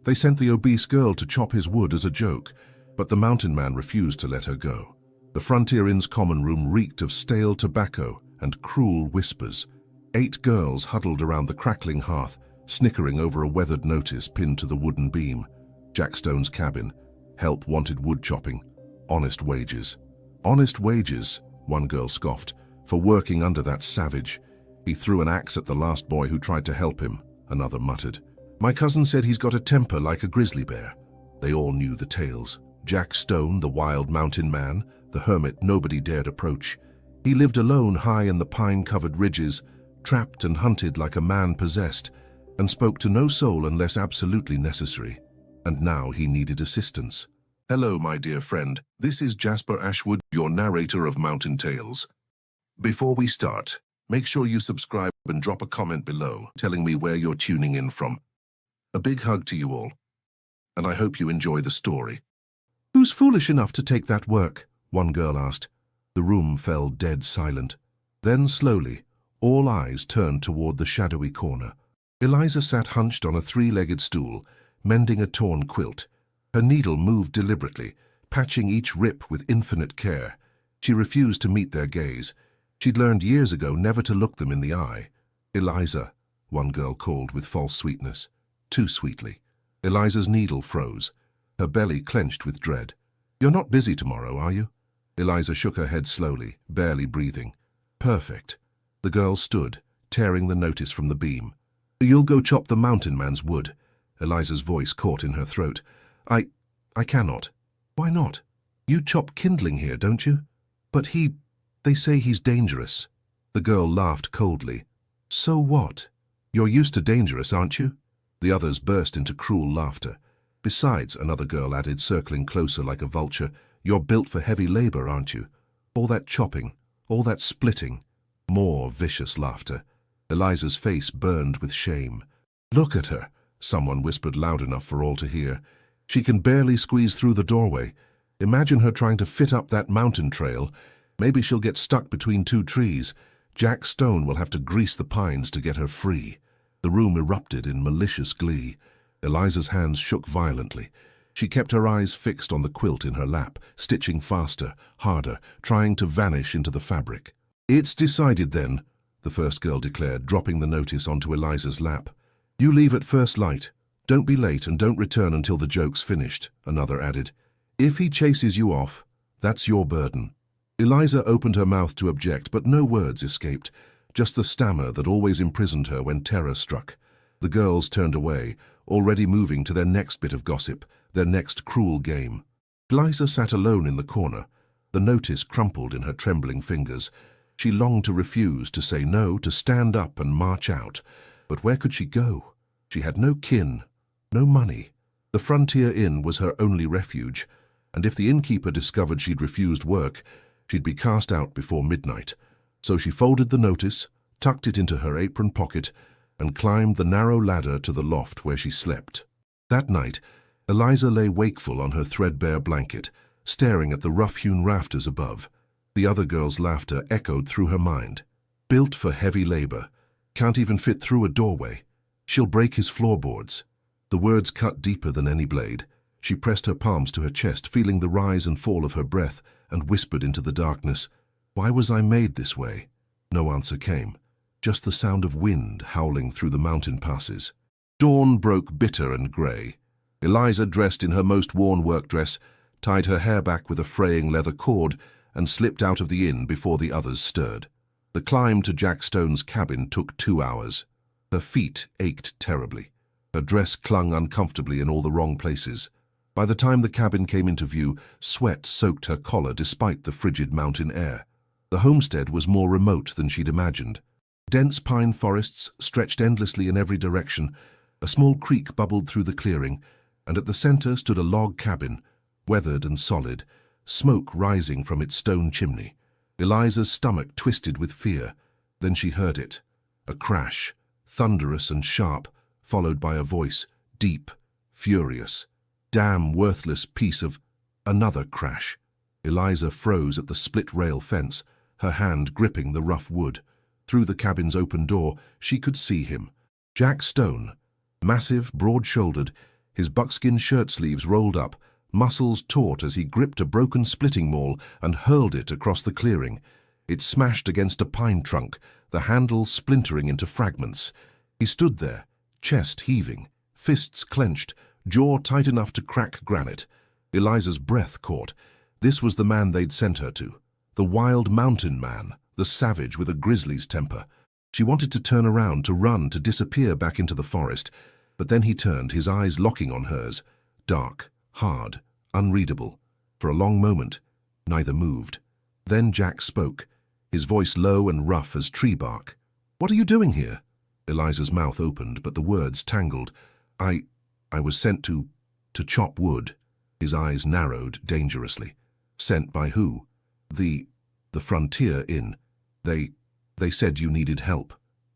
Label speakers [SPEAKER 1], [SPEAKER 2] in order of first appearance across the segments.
[SPEAKER 1] They sent the obese girl to chop his wood as a joke, but the mountain man refused to let her go. The Frontier Inn's common room reeked of stale tobacco and cruel whispers. 8 girls huddled around the crackling hearth, snickering over a weathered notice pinned to the wooden beam. Jack Stone's cabin. Help wanted wood chopping. Honest wages. Honest wages, one girl scoffed, for working under that savage. He threw an axe at the last boy who tried to help him, another muttered. My cousin said he's got a temper like a grizzly bear. They all knew the tales. Jack Stone, the wild mountain man, the hermit nobody dared approach. He lived alone high in the pine-covered ridges, trapped and hunted like a man possessed, and spoke to no soul unless absolutely necessary. And now he needed assistance. Hello, my dear friend. This is Jasper Ashwood, your narrator of Mountain Tales. Before we start, make sure you subscribe and drop a comment below telling me where you're tuning in from. A big hug to you all, and I hope you enjoy the story. Who's foolish enough to take that work? One girl asked. The room fell dead silent. Then slowly, all eyes turned toward the shadowy corner. Eliza sat hunched on a 3-legged stool, mending a torn quilt. Her needle moved deliberately, patching each rip with infinite care. She refused to meet their gaze. She'd learned years ago never to look them in the eye. Eliza, one girl called with false sweetness. Too sweetly. Eliza's needle froze. Her belly clenched with dread. You're not busy tomorrow, are you? Eliza shook her head slowly, barely breathing. Perfect. The girl stood, tearing the notice from the beam. You'll go chop the mountain man's wood. Eliza's voice caught in her throat. I cannot. Why not? You chop kindling here, don't you? But they say he's dangerous. The girl laughed coldly. So what? You're used to dangerous, aren't you? The others burst into cruel laughter. Besides, another girl added, circling closer like a vulture, you're built for heavy labor, aren't you? All that chopping, all that splitting. More vicious laughter. Eliza's face burned with shame. Look at her, someone whispered loud enough for all to hear. She can barely squeeze through the doorway. Imagine her trying to fit up that mountain trail. Maybe she'll get stuck between 2 trees. Jack Stone will have to grease the pines to get her free. The room erupted in malicious glee. Eliza's hands shook violently. She kept her eyes fixed on the quilt in her lap, stitching faster, harder, trying to vanish into the fabric. It's decided then, the first girl declared, dropping the notice onto Eliza's lap. You leave at first light. Don't be late and don't return until the joke's finished, another added. If he chases you off, that's your burden. Eliza opened her mouth to object, but no words escaped, just the stammer that always imprisoned her when terror struck. The girls turned away, already moving to their next bit of gossip, their next cruel game. Eliza sat alone in the corner, the notice crumpled in her trembling fingers. She longed to refuse, to say no, to stand up and march out. But where could she go? She had no kin, no money. The Frontier Inn was her only refuge, and if the innkeeper discovered she'd refused work, she'd be cast out before midnight. So she folded the notice, tucked it into her apron pocket, and climbed the narrow ladder to the loft where she slept. That night, Eliza lay wakeful on her threadbare blanket, staring at the rough-hewn rafters above. The other girl's laughter echoed through her mind. Built for heavy labor. Can't even fit through a doorway. She'll break his floorboards. The words cut deeper than any blade. She pressed her palms to her chest, feeling the rise and fall of her breath, and whispered into the darkness, Why was I made this way? No answer came. Just the sound of wind howling through the mountain passes. Dawn broke bitter and grey. Eliza, dressed in her most worn work dress, tied her hair back with a fraying leather cord and slipped out of the inn before the others stirred. The climb to Jack Stone's cabin took 2 hours. Her feet ached terribly. Her dress clung uncomfortably in all the wrong places. By the time the cabin came into view, sweat soaked her collar despite the frigid mountain air. The homestead was more remote than she'd imagined. Dense pine forests stretched endlessly in every direction. A small creek bubbled through the clearing, and at the center stood a log cabin, weathered and solid, smoke rising from its stone chimney. Eliza's stomach twisted with fear. Then she heard it. A crash, thunderous and sharp, followed by a voice, deep, furious. Damn worthless piece of... Another crash. Eliza froze at the split-rail fence, her hand gripping the rough wood. Through the cabin's open door, she could see him. Jack Stone, massive, broad-shouldered, his buckskin shirt sleeves rolled up, muscles taut as he gripped a broken splitting maul and hurled it across the clearing. It smashed against a pine trunk, the handle splintering into fragments. He stood there, chest heaving, fists clenched, jaw tight enough to crack granite. Eliza's breath caught. This was the man they'd sent her to. The wild mountain man, the savage with a grizzly's temper. She wanted to turn around, to run, to disappear back into the forest. But then he turned, his eyes locking on hers. Dark, hard, unreadable. For a long moment, neither moved. Then Jack spoke, his voice low and rough as tree bark. "What are you doing here?" Eliza's mouth opened, but the words tangled. I was sent to chop wood." His eyes narrowed dangerously. "Sent by who?" The Frontier Inn. They said you needed help."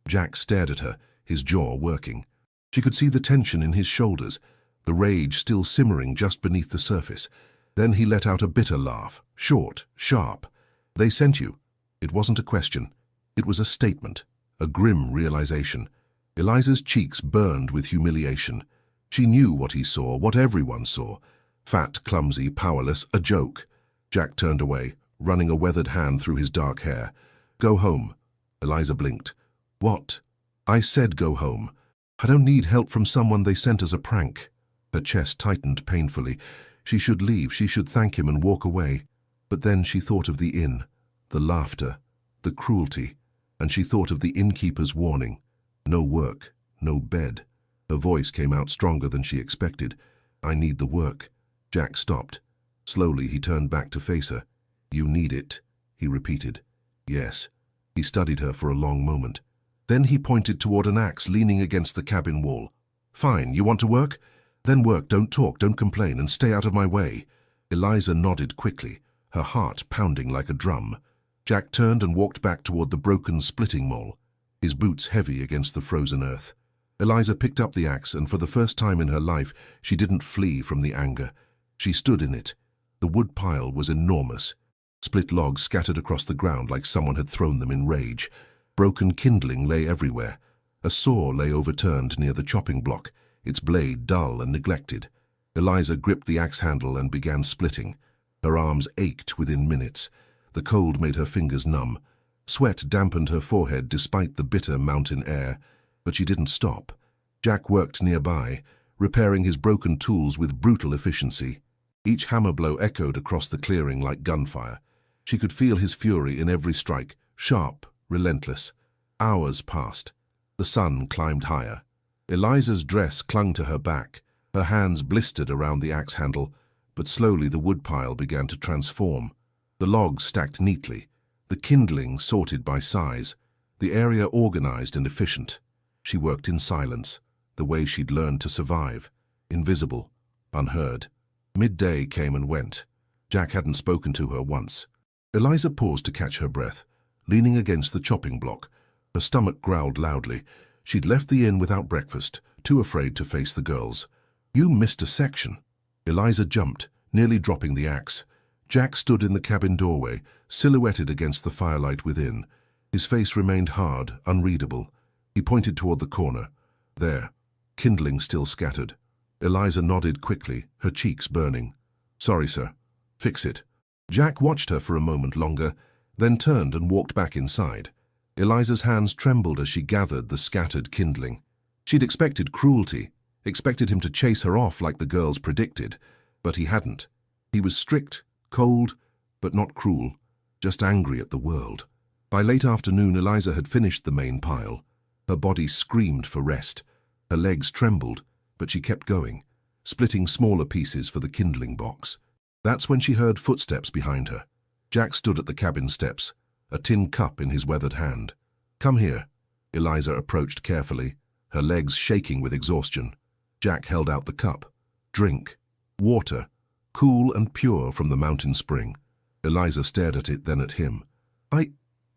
[SPEAKER 1] Jack stared at her, his jaw working. She could see the tension in his shoulders, the rage still simmering just beneath the surface. Then he let out a bitter laugh, short, sharp. "They sent you." It wasn't a question. It was a statement, a grim realization. Eliza's cheeks burned with humiliation. She knew what he saw, what everyone saw. Fat, clumsy, powerless, a joke. Jack turned away, running a weathered hand through his dark hair. "Go home." Eliza blinked. "What?" "I said go home. I don't need help from someone they sent as a prank." Her chest tightened painfully. She should leave, she should thank him and walk away. But then she thought of the inn, the laughter, the cruelty, and she thought of the innkeeper's warning. No work, no bed. Her voice came out stronger than she expected. "I need the work." Jack stopped. Slowly he turned back to face her. "You need it," he repeated. "Yes." He studied her for a long moment. Then he pointed toward an axe leaning against the cabin wall. "Fine, you want to work? Then work, don't talk, don't complain, and stay out of my way." Eliza nodded quickly, her heart pounding like a drum. Jack turned and walked back toward the broken splitting maul, his boots heavy against the frozen earth. Eliza picked up the axe, and for the first time in her life, she didn't flee from the anger. She stood in it. The wood pile was enormous. Split logs scattered across the ground like someone had thrown them in rage. Broken kindling lay everywhere. A saw lay overturned near the chopping block, its blade dull and neglected. Eliza gripped the axe handle and began splitting. Her arms ached within minutes. The cold made her fingers numb. Sweat dampened her forehead despite the bitter mountain air. But she didn't stop. Jack worked nearby, repairing his broken tools with brutal efficiency. Each hammer blow echoed across the clearing like gunfire. She could feel his fury in every strike, sharp, relentless. Hours passed. The sun climbed higher. Eliza's dress clung to her back. Her hands blistered around the axe handle, but slowly the woodpile began to transform. The logs stacked neatly, the kindling sorted by size, the area organized and efficient. She worked in silence, the way she'd learned to survive, invisible, unheard. Midday came and went. Jack hadn't spoken to her once. Eliza paused to catch her breath, leaning against the chopping block. Her stomach growled loudly. She'd left the inn without breakfast, too afraid to face the girls. "You missed a section." Eliza jumped, nearly dropping the axe. Jack stood in the cabin doorway, silhouetted against the firelight within. His face remained hard, unreadable. He pointed toward the corner. There, kindling still scattered. Eliza nodded quickly, her cheeks burning. "Sorry, sir. Fix it." Jack watched her for a moment longer, then turned and walked back inside. Eliza's hands trembled as she gathered the scattered kindling. She'd expected cruelty, expected him to chase her off like the girls predicted, but he hadn't. He was strict, cold, but not cruel, just angry at the world. By late afternoon, Eliza had finished the main pile. Her body screamed for rest. Her legs trembled, but she kept going, splitting smaller pieces for the kindling box. That's when she heard footsteps behind her. Jack stood at the cabin steps, a tin cup in his weathered hand. "Come here." Eliza approached carefully, her legs shaking with exhaustion. Jack held out the cup. "Drink. Water. Cool and pure from the mountain spring." Eliza stared at it, then at him.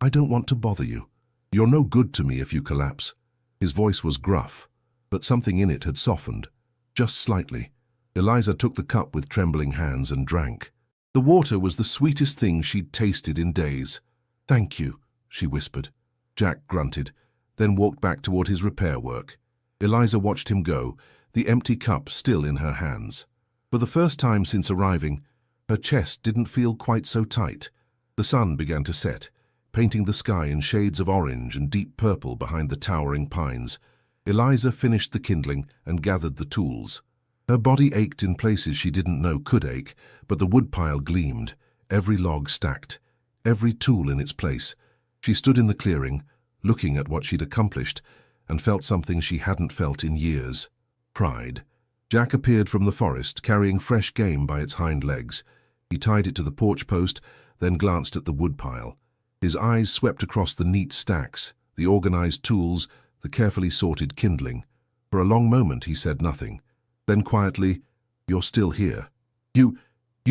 [SPEAKER 1] I don't want to bother you. You're no good to me if you collapse." His voice was gruff, but something in it had softened, just slightly. Eliza took the cup with trembling hands and drank. The water was the sweetest thing she'd tasted in days. "Thank you," she whispered. Jack grunted, then walked back toward his repair work. Eliza watched him go, the empty cup still in her hands. For the first time since arriving, her chest didn't feel quite so tight. The sun began to set, painting the sky in shades of orange and deep purple behind the towering pines. Eliza finished the kindling and gathered the tools. Her body ached in places she didn't know could ache, but the woodpile gleamed, every log stacked, every tool in its place. She stood in the clearing, looking at what she'd accomplished, and felt something she hadn't felt in years: pride. Jack appeared from the forest, carrying fresh game by its hind legs. He tied it to the porch post, then glanced at the woodpile. His eyes swept across the neat stacks, the organized tools, the carefully sorted kindling. For a long moment he said nothing. Then quietly, "You're still here. You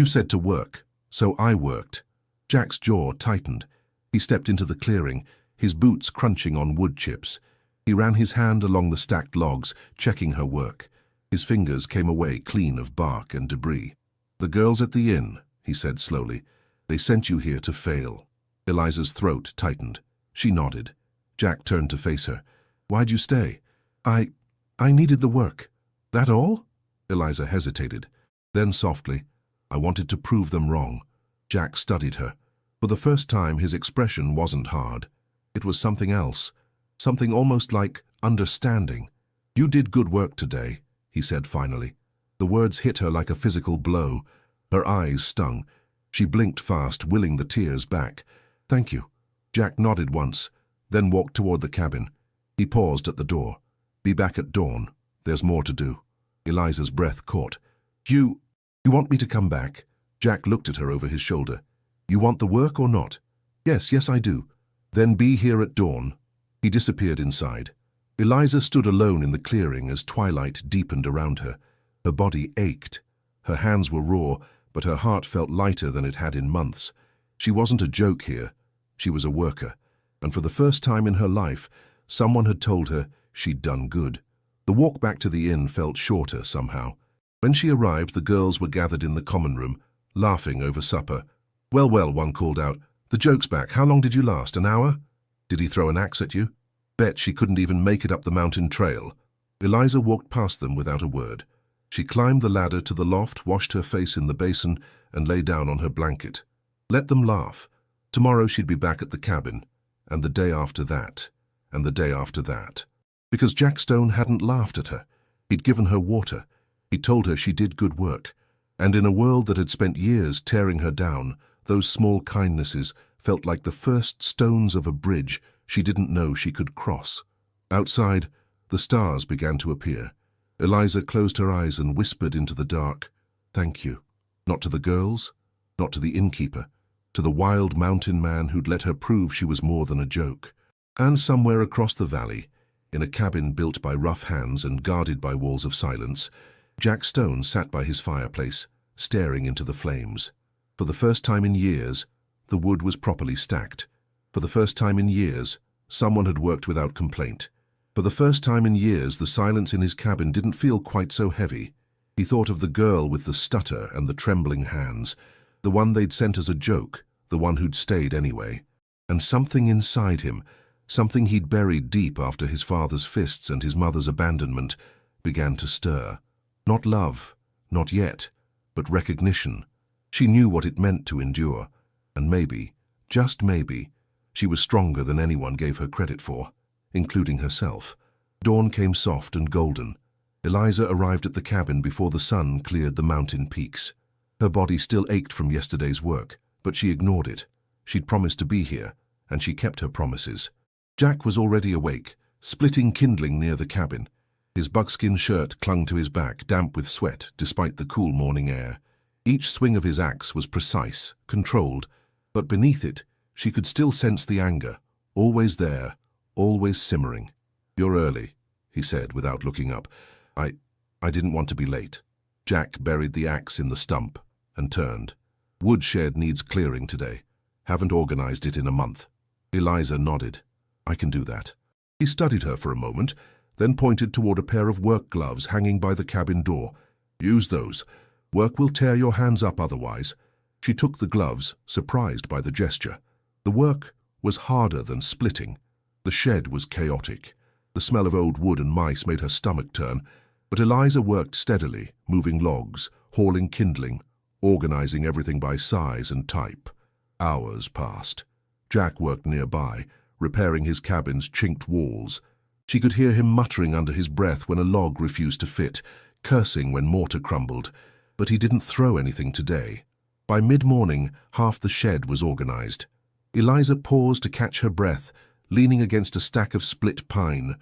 [SPEAKER 1] said to work, so I worked." Jack's jaw tightened. He stepped into the clearing, his boots crunching on wood chips. He ran his hand along the stacked logs, checking her work. His fingers came away clean of bark and debris. "The girls at the inn," he said slowly. "They sent you here to fail." Eliza's throat tightened. She nodded. Jack turned to face her. "Why'd you stay?" I needed the work." "That all?" Eliza hesitated. Then softly, "I wanted to prove them wrong." Jack studied her. For the first time, his expression wasn't hard. It was something else, something almost like understanding. "You did good work today," he said finally. The words hit her like a physical blow. Her eyes stung. She blinked fast, willing the tears back. "Thank you." Jack nodded once, then walked toward the cabin. He paused at the door. "Be back at dawn. There's more to do." Eliza's breath caught. You want me to come back?" Jack looked at her over his shoulder. "You want the work or not?" Yes, I do." "Then be here at dawn." He disappeared inside. Eliza stood alone in the clearing as twilight deepened around her. Her body ached. Her hands were raw, but her heart felt lighter than it had in months. She wasn't a joke here. She was a worker. And for the first time in her life, someone had told her she'd done good. The walk back to the inn felt shorter somehow. When she arrived, the girls were gathered in the common room, laughing over supper. Well, one called out. "The joke's back. How long did you last? An hour?" "Did he throw an axe at you?" "Bet she couldn't even make it up the mountain trail." Eliza walked past them without a word. She climbed the ladder to the loft, washed her face in the basin, and lay down on her blanket. Let them laugh. Tomorrow she'd be back at the cabin, and the day after that, and the day after that. Because Jack Stone hadn't laughed at her. He'd given her water. He'd told her she did good work. And in a world that had spent years tearing her down, those small kindnesses felt like the first stones of a bridge she didn't know she could cross. Outside, the stars began to appear. Eliza closed her eyes and whispered into the dark, "Thank you." Not to the girls, not to the innkeeper, to the wild mountain man who'd let her prove she was more than a joke. And somewhere across the valley, in a cabin built by rough hands and guarded by walls of silence, Jack Stone sat by his fireplace, staring into the flames. For the first time in years, the wood was properly stacked. For the first time in years, someone had worked without complaint. For the first time in years, the silence in his cabin didn't feel quite so heavy. He thought of the girl with the stutter and the trembling hands, the one they'd sent as a joke, the one who'd stayed anyway. And something inside him, something he'd buried deep after his father's fists and his mother's abandonment, began to stir. Not love, not yet, but recognition. She knew what it meant to endure, and maybe, just maybe, she was stronger than anyone gave her credit for, including herself. Dawn came soft and golden. Eliza arrived at the cabin before the sun cleared the mountain peaks. Her body still ached from yesterday's work, but she ignored it. She'd promised to be here, and she kept her promises. Jack was already awake, splitting kindling near the cabin. His buckskin shirt clung to his back, damp with sweat despite the cool morning air. Each swing of his axe was precise, controlled, but beneath it, she could still sense the anger, always there, always simmering. "You're early," he said without looking up. I didn't want to be late." Jack buried the axe in the stump and turned. "Woodshed needs clearing today. Haven't organized it in a month." Eliza nodded. "I can do that." He studied her for a moment, then pointed toward a pair of work gloves hanging by the cabin door. "Use those. Work will tear your hands up otherwise." She took the gloves, surprised by the gesture. The work was harder than splitting. The shed was chaotic. The smell of old wood and mice made her stomach turn. But Eliza worked steadily, moving logs, hauling kindling, organizing everything by size and type. Hours passed. Jack worked nearby, repairing his cabin's chinked walls. She could hear him muttering under his breath when a log refused to fit, cursing when mortar crumbled, but he didn't throw anything today. By mid-morning, half the shed was organized. Eliza paused to catch her breath, leaning against a stack of split pine.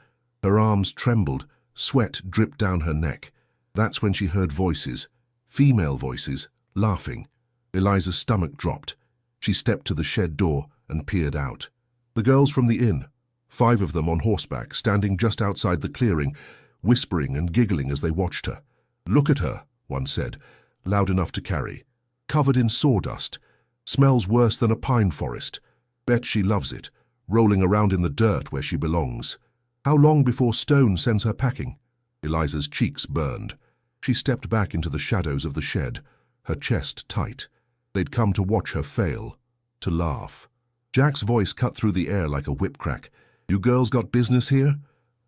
[SPEAKER 1] Her arms trembled, sweat dripped down her neck. That's when she heard voices, female voices, laughing. Eliza's stomach dropped. She stepped to the shed door and peered out. The girls from the inn, 5 of them on horseback, standing just outside the clearing, whispering and giggling as they watched her. "Look at her," one said, loud enough to carry. "Covered in sawdust. Smells worse than a pine forest. Bet she loves it, rolling around in the dirt where she belongs. How long before Stone sends her packing?" Eliza's cheeks burned. She stepped back into the shadows of the shed, her chest tight. They'd come to watch her fail, to laugh. Jack's voice cut through the air like a whip crack. "You girls got business here?"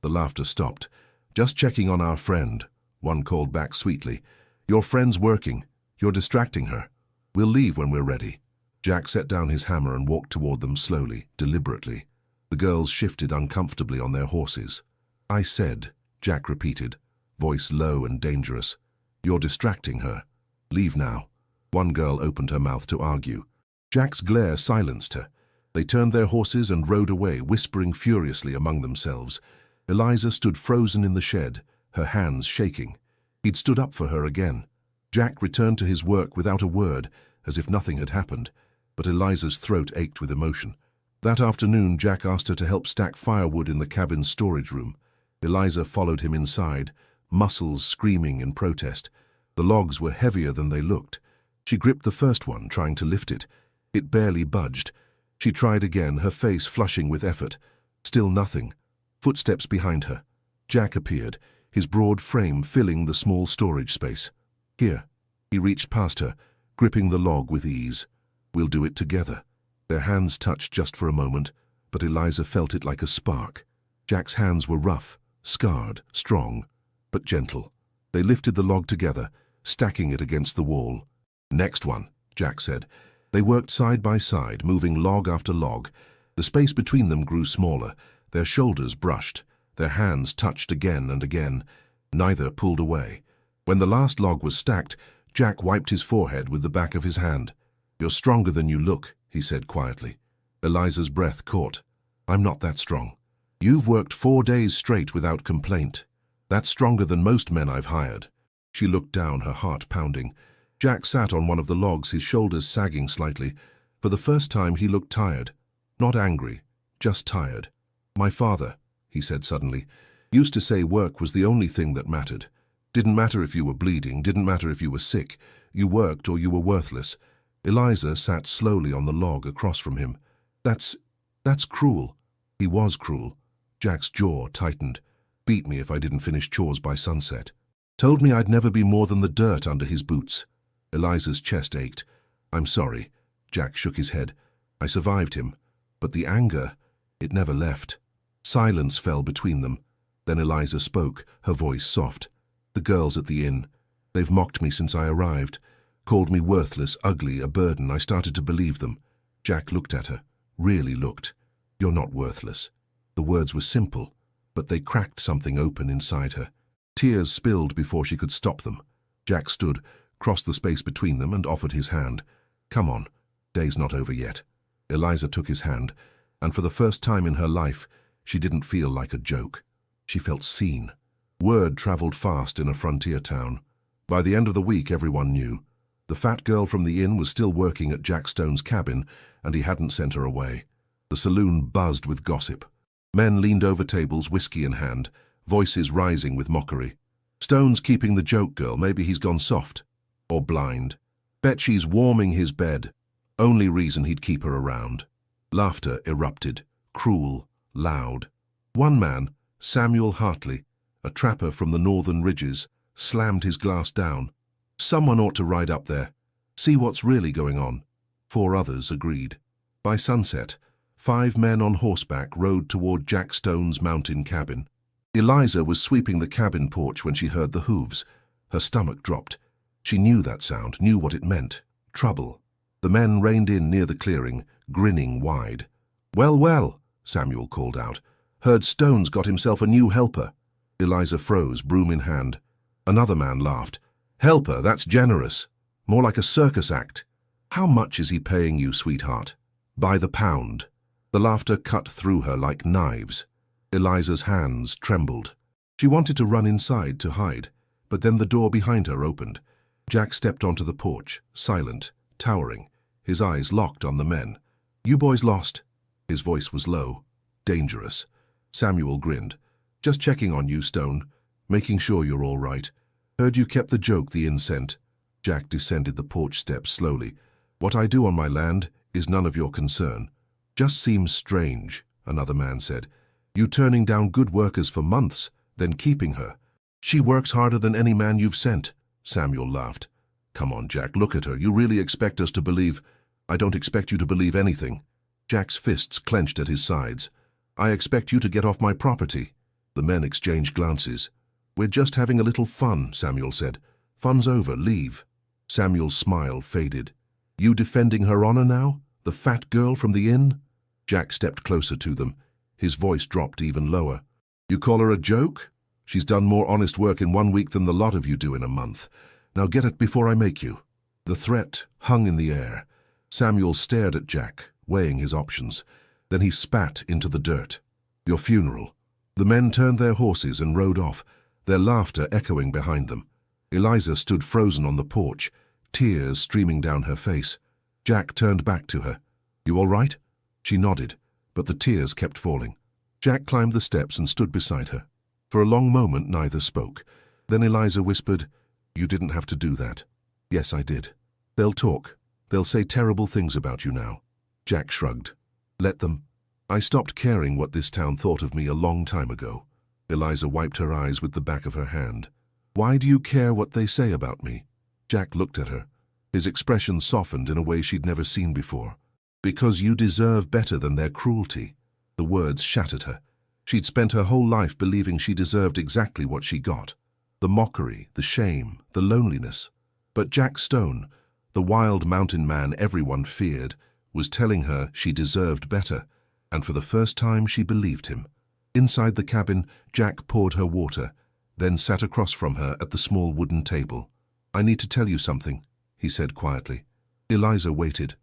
[SPEAKER 1] The laughter stopped. "Just checking on our friend," one called back sweetly. "Your friend's working. You're distracting her. We'll leave when we're ready." Jack set down his hammer and walked toward them slowly, deliberately. The girls shifted uncomfortably on their horses. "I said," Jack repeated, voice low and dangerous, "you're distracting her. Leave now." One girl opened her mouth to argue. Jack's glare silenced her. They turned their horses and rode away, whispering furiously among themselves. Eliza stood frozen in the shed, her hands shaking. He'd stood up for her again. Jack returned to his work without a word, as if nothing had happened, but Eliza's throat ached with emotion. That afternoon, Jack asked her to help stack firewood in the cabin's storage room. Eliza followed him inside, muscles screaming in protest. The logs were heavier than they looked. She gripped the first one, trying to lift it. It barely budged. She tried again, her face flushing with effort. Still nothing. Footsteps behind her. Jack appeared, his broad frame filling the small storage space. "Here." He reached past her, gripping the log with ease. "We'll do it together." Their hands touched just for a moment, but Eliza felt it like a spark. Jack's hands were rough, scarred, strong, but gentle. They lifted the log together, stacking it against the wall. "Next one," Jack said. They worked side by side, moving log after log. The space between them grew smaller. Their shoulders brushed. Their hands touched again and again. Neither pulled away. When the last log was stacked, Jack wiped his forehead with the back of his hand. "You're stronger than you look," he said quietly. Eliza's breath caught. "I'm not that strong. You've worked 4 days straight without complaint. That's stronger than most men I've hired." She looked down, her heart pounding. Jack sat on one of the logs, his shoulders sagging slightly. For the first time he looked tired. Not angry, just tired. "My father," he said suddenly, "used to say work was the only thing that mattered. Didn't matter if you were bleeding, didn't matter if you were sick. You worked or you were worthless." Eliza sat slowly on the log across from him. That's cruel." He was cruel. Jack's jaw tightened. "Beat me if I didn't finish chores by sunset. Told me I'd never be more than the dirt under his boots." Eliza's chest ached. "I'm sorry." Jack shook his head. "I survived him. But the anger, it never left." Silence fell between them. Then Eliza spoke, her voice soft. "The girls at the inn. They've mocked me since I arrived. Called me worthless, ugly, a burden. I started to believe them." Jack looked at her. Really looked. "You're not worthless." The words were simple, but they cracked something open inside her. Tears spilled before she could stop them. Jack stood, crossed the space between them, and offered his hand. "Come on. Day's not over yet." Eliza took his hand, and for the first time in her life, she didn't feel like a joke. She felt seen. Word traveled fast in a frontier town. By the end of the week, everyone knew. The fat girl from the inn was still working at Jack Stone's cabin, and he hadn't sent her away. The saloon buzzed with gossip. Men leaned over tables, whiskey in hand, voices rising with mockery. "Stone's keeping the joke girl, maybe he's gone soft. Or blind. Bet she's warming his bed. Only reason he'd keep her around." Laughter erupted, cruel, loud. One man, Samuel Hartley, a trapper from the northern ridges, slammed his glass down. "Someone ought to ride up there. See what's really going on." 4 others agreed. By sunset, 5 men on horseback rode toward Jack Stone's mountain cabin. Eliza was sweeping the cabin porch when she heard the hooves. Her stomach dropped. She knew that sound, knew what it meant. Trouble. The men reined in near the clearing, grinning wide. "Well, well," Samuel called out. "Heard Stone's got himself a new helper." Eliza froze, broom in hand. Another man laughed. "Helper, that's generous. More like a circus act. How much is he paying you, sweetheart?" "By the pound." The laughter cut through her like knives. Eliza's hands trembled. She wanted to run inside to hide, but then the door behind her opened. Jack stepped onto the porch, silent, towering, his eyes locked on the men. "You boys lost." His voice was low, dangerous. Samuel grinned. "Just checking on you, Stone, making sure you're all right. Heard you kept the joke the inn sent." Jack descended the porch steps slowly. "What I do on my land is none of your concern." "Just seems strange," another man said. "You turning down good workers for months, then keeping her." "She works harder than any man you've sent," Samuel laughed. "Come on, Jack, look at her. You really expect us to believe—" "I don't expect you to believe anything." Jack's fists clenched at his sides. "I expect you to get off my property." The men exchanged glances. "We're just having a little fun," Samuel said. "Fun's over, leave." Samuel's smile faded. "You defending her honor now? The fat girl from the inn?" Jack stepped closer to them. His voice dropped even lower. "You call her a joke? She's done more honest work in 1 week than the lot of you do in a month. Now get it before I make you." The threat hung in the air. Samuel stared at Jack, weighing his options. Then he spat into the dirt. "Your funeral." The men turned their horses and rode off, their laughter echoing behind them. Eliza stood frozen on the porch, tears streaming down her face. Jack turned back to her. "You all right?" She nodded, but the tears kept falling. Jack climbed the steps and stood beside her. For a long moment neither spoke. Then Eliza whispered, "You didn't have to do that." "Yes, I did. They'll talk. They'll say terrible things about you now." Jack shrugged. "Let them. I stopped caring what this town thought of me a long time ago." Eliza wiped her eyes with the back of her hand. "Why do you care what they say about me?" Jack looked at her. His expression softened in a way she'd never seen before. "Because you deserve better than their cruelty." The words shattered her. She'd spent her whole life believing she deserved exactly what she got. The mockery, the shame, the loneliness. But Jack Stone, the wild mountain man everyone feared, was telling her she deserved better, and for the first time she believed him. Inside the cabin, Jack poured her water, then sat across from her at the small wooden table. "I need to tell you something," he said quietly. Eliza waited.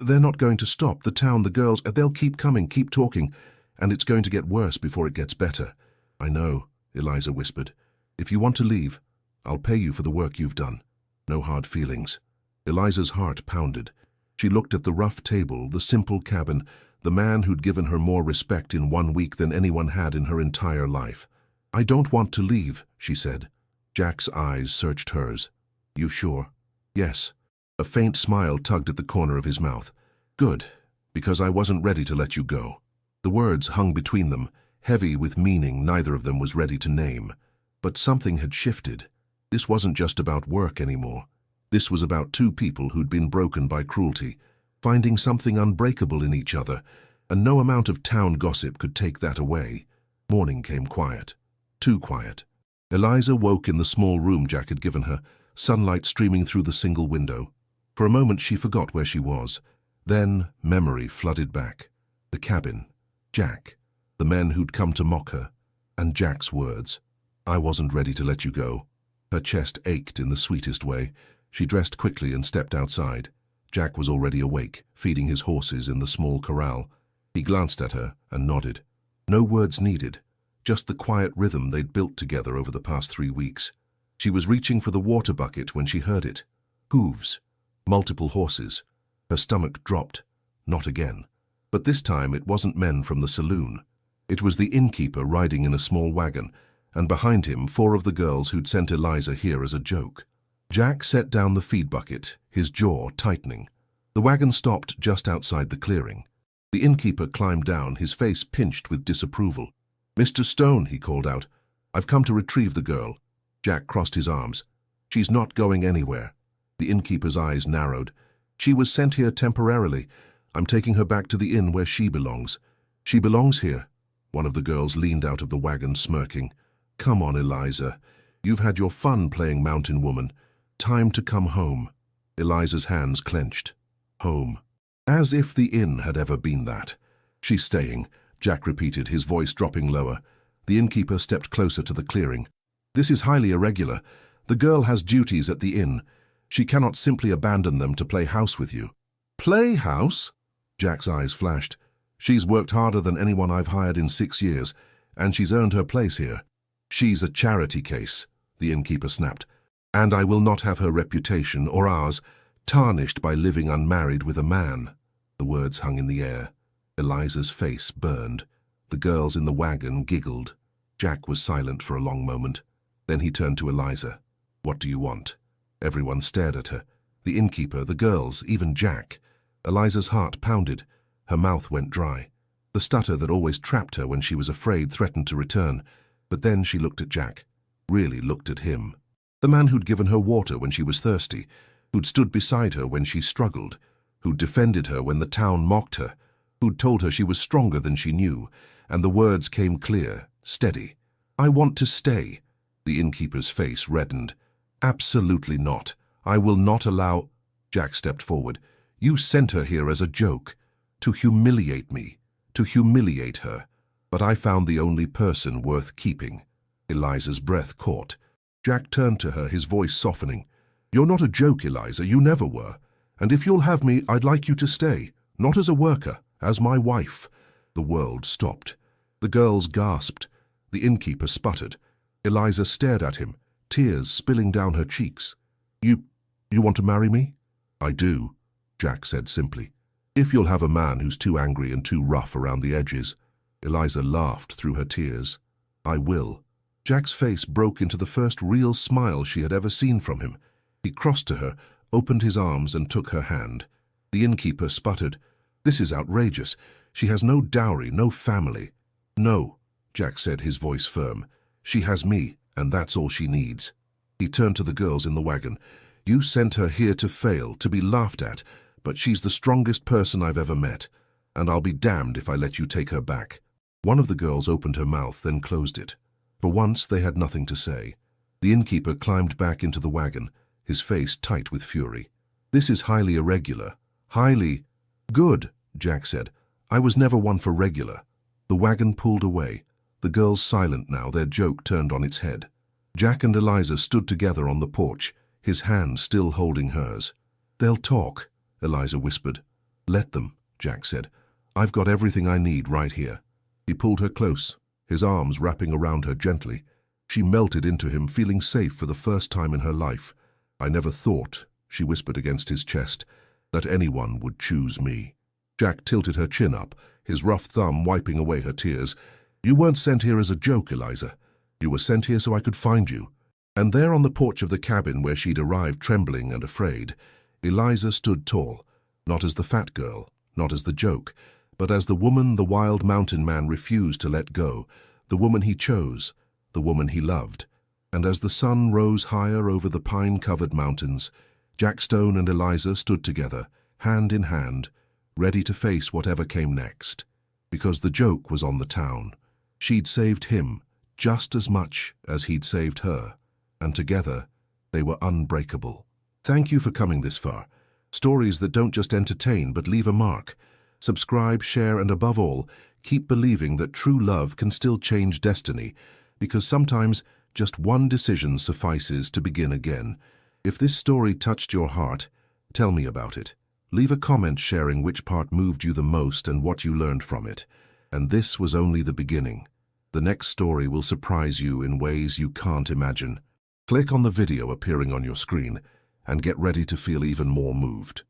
[SPEAKER 1] "They're not going to stop. The town, the girls, they'll keep coming, keep talking, and it's going to get worse before it gets better." "I know," Eliza whispered. "If you want to leave, I'll pay you for the work you've done. No hard feelings." Eliza's heart pounded. She looked at the rough table, the simple cabin, the man who'd given her more respect in 1 week than anyone had in her entire life. "I don't want to leave," she said. Jack's eyes searched hers. "You sure?" "Yes." A faint smile tugged at the corner of his mouth. "Good, because I wasn't ready to let you go." The words hung between them, heavy with meaning neither of them was ready to name. But something had shifted. This wasn't just about work anymore. This was about two people who'd been broken by cruelty, finding something unbreakable in each other, and no amount of town gossip could take that away. Morning came quiet. Too quiet. Eliza woke in the small room Jack had given her, sunlight streaming through the single window. For a moment she forgot where she was. Then memory flooded back. The cabin. Jack. The men who'd come to mock her. And Jack's words. "I wasn't ready to let you go." Her chest ached in the sweetest way. She dressed quickly and stepped outside. Jack was already awake, feeding his horses in the small corral. He glanced at her and nodded. No words needed, just the quiet rhythm they'd built together over the past 3 weeks. She was reaching for the water bucket when she heard it. Hooves. Multiple horses. Her stomach dropped. Not again. But this time it wasn't men from the saloon. It was the innkeeper riding in a small wagon, and behind him 4 of the girls who'd sent Eliza here as a joke. Jack set down the feed bucket, his jaw tightening. The wagon stopped just outside the clearing. The innkeeper climbed down, his face pinched with disapproval. "Mr. Stone," he called out, "I've come to retrieve the girl." Jack crossed his arms. "She's not going anywhere." The innkeeper's eyes narrowed. "She was sent here temporarily. I'm taking her back to the inn where she belongs." "She belongs here." One of the girls leaned out of the wagon smirking. Come on, Eliza. You've had your fun playing mountain woman. Time to come home. Eliza's hands clenched. Home. As if the inn had ever been that. She's staying, Jack repeated, his voice dropping lower. The innkeeper stepped closer to the clearing. This is highly irregular. The girl has duties at the inn. She cannot simply abandon them to play house with you. Play house? Jack's eyes flashed. She's worked harder than anyone I've hired in 6 years, and she's earned her place here. She's a charity case, the innkeeper snapped, and I will not have her reputation, or ours, tarnished by living unmarried with a man. The words hung in the air. Eliza's face burned. The girls in the wagon giggled. Jack was silent for a long moment. Then he turned to Eliza. What do you want? Everyone stared at her. The innkeeper, the girls, even Jack. Eliza's heart pounded. Her mouth went dry. The stutter that always trapped her when she was afraid threatened to return. But then she looked at Jack. Really looked at him. The man who'd given her water when she was thirsty, who'd stood beside her when she struggled, who'd defended her when the town mocked her, who'd told her she was stronger than she knew, and the words came clear, steady. I want to stay. The innkeeper's face reddened. Absolutely not. I will not allow... Jack stepped forward. You sent her here as a joke, to humiliate me, to humiliate her. But I found the only person worth keeping. Eliza's breath caught. Jack turned to her, his voice softening. You're not a joke, Eliza, you never were. And if you'll have me, I'd like you to stay, not as a worker, as my wife. The world stopped. The girls gasped. The innkeeper sputtered. Eliza stared at him, tears spilling down her cheeks. You want to marry me? I do, Jack said simply. If you'll have a man who's too angry and too rough around the edges. Eliza laughed through her tears. I will. Jack's face broke into the first real smile she had ever seen from him. He crossed to her, opened his arms and took her hand. The innkeeper sputtered. This is outrageous. She has no dowry, no family. No, Jack said, his voice firm. She has me, and that's all she needs. He turned to the girls in the wagon. You sent her here to fail, to be laughed at, but she's the strongest person I've ever met, and I'll be damned if I let you take her back. One of the girls opened her mouth, then closed it. For once, they had nothing to say. The innkeeper climbed back into the wagon, his face tight with fury. This is highly irregular. Highly... Good, Jack said. I was never one for regular. The wagon pulled away. The girls silent now, their joke turned on its head. Jack and Eliza stood together on the porch, his hand still holding hers. They'll talk, Eliza whispered. Let them, Jack said. I've got everything I need right here. He pulled her close, his arms wrapping around her gently. She melted into him, feeling safe for the first time in her life. I never thought, she whispered against his chest, that anyone would choose me. Jack tilted her chin up, his rough thumb wiping away her tears. You weren't sent here as a joke, Eliza. You were sent here so I could find you. And there on the porch of the cabin where she'd arrived trembling and afraid, Eliza stood tall, not as the fat girl, not as the joke, but as the woman the wild mountain man refused to let go, the woman he chose, the woman he loved. And as the sun rose higher over the pine-covered mountains, Jack Stone and Eliza stood together, hand in hand, ready to face whatever came next. Because the joke was on the town. She'd saved him just as much as he'd saved her, and together they were unbreakable. Thank you for coming this far. Stories that don't just entertain but leave a mark. Subscribe, share, and above all, keep believing that true love can still change destiny, because sometimes just one decision suffices to begin again. If this story touched your heart, tell me about it. Leave a comment sharing which part moved you the most and what you learned from it. And this was only the beginning. The next story will surprise you in ways you can't imagine. Click on the video appearing on your screen and get ready to feel even more moved.